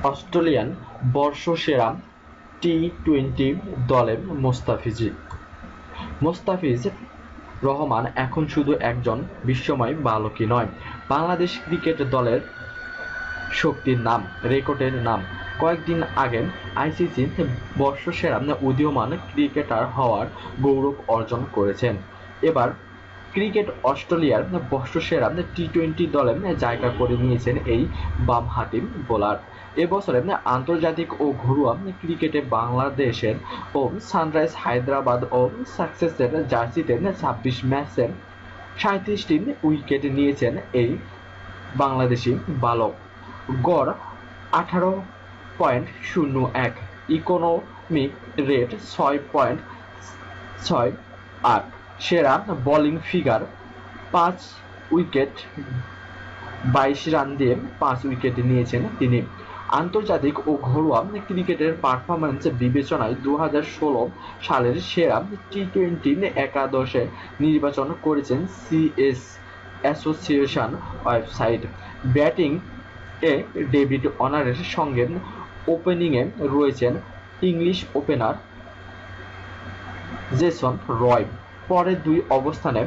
Australian বর্ষসেরা T twenty দলের মোস্তাফিজ রহমান এখন শুধু একজন বিস্ময় বালকই নয়, বাংলাদেশ ক্রিকেট দলের শক্তির নাম, রেকর্ডের নাম। কয়েকদিন আগে আইসিসি বর্ষসেরা উদীয়মান ক্রিকেটার হওয়ার গৌরব অর্জন করেছেন। এবার ক্রিকেট অস্ট্রেলিয়ার বর্ষসেরা টি-টোয়েন্টি দলে জায়গা করে নিয়েছেন এই বামহাতি বোলার। এবছরে আন্তর্জাতিক ও ঘরোয়া ক্রিকেটে বাংলাদেশের ও সানরাইজ হায়দ্রাবাদ ও সাসেক্সের জার্সিতে ২৬ ম্যাচে ৩৭টি উইকেট নিয়েছেন এই বাংলাদেশি বালক। গড় ১৮.০১, ইকোনমিক রেট ৬.৬৮, সেরা বোলিং ফিগার ৫ উইকেট ২২ রান দিয়ে ৫ উইকেট নিয়েছেন তিনি। আন্তর্জাতিক ও ঘরোয়া ক্রিকেটের পারফরম্যান্স বিবেচনায় ২০১৬ সালের সেরা টি-টোয়েন্টি একাদশে নির্বাচন করেছেন সিএস অ্যাসোসিয়েশন ওয়েবসাইট। ব্যাটিং এ ডেভিড ওয়ার্নারের সঙ্গে ওপেনিংয়ে রয়েছেন ইংলিশ ওপেনার জেসন রয়। পরের দুই অবস্থানে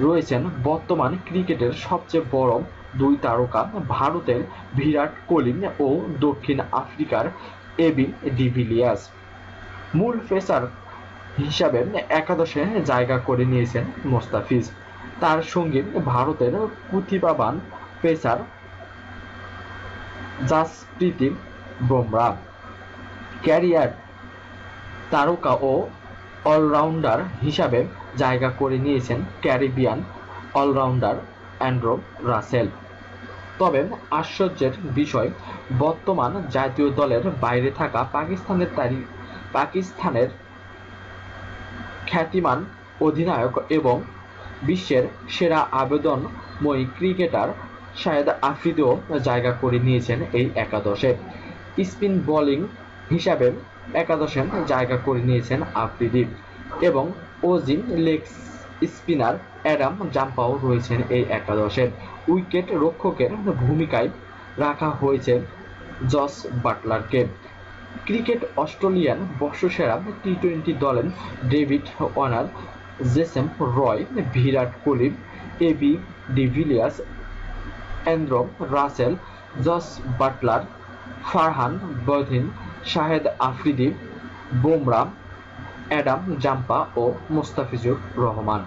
রয়েছেন বর্তমান ক্রিকেটের সবচেয়ে বড় দুই তারকা ভারতের বিরাট কোহলি ও দক্ষিণ আফ্রিকার এবি ডিভিলিয়ার্স। মূল পেসার হিসাবে একাদশে জায়গা করে নিয়েছেন মোস্তাফিজ। তার সঙ্গে ভারতের প্রতিভাবান পেসার জাসপ্রীত বুমরা। ক্যারিয়ার তারকা ও অলরাউন্ডার হিসাবে জায়গা করে নিয়েছেন ক্যারিবিয়ান অলরাউন্ডার অ্যান্ড্রে রাসেল। তবে আশ্চর্যের বিষয়, বর্তমান জাতীয় দলের বাইরে থাকা পাকিস্তানের খ্যাতিমান অধিনায়ক এবং বিশ্বের সেরা আবেদনময়ী ক্রিকেটার শাহেদ আফ্রিদিও জায়গা করে নিয়েছেন এই একাদশে। স্পিন বোলিং হিসাবে একাদশে জায়গা করে নিয়েছেন আফ্রিদি এবং অজি লেগ স্পিনার অ্যাডাম জাম্পাও রয়েছেন এই একাদশে। উইকেট রক্ষকের ভূমিকায় রাখা হয়েছে জস বাটলারকে। ক্রিকেট অস্ট্রেলিয়ান বর্ষসেরা টি-টোয়েন্টি দলে David Warner, Jason Roy, Virat Kohli, AB de Villiers, Andre Russell, Jos Buttler, Farhan Badin, Shahid Afridi, Bumrah, Adam Zampa ও মোস্তাফিজুর রহমান।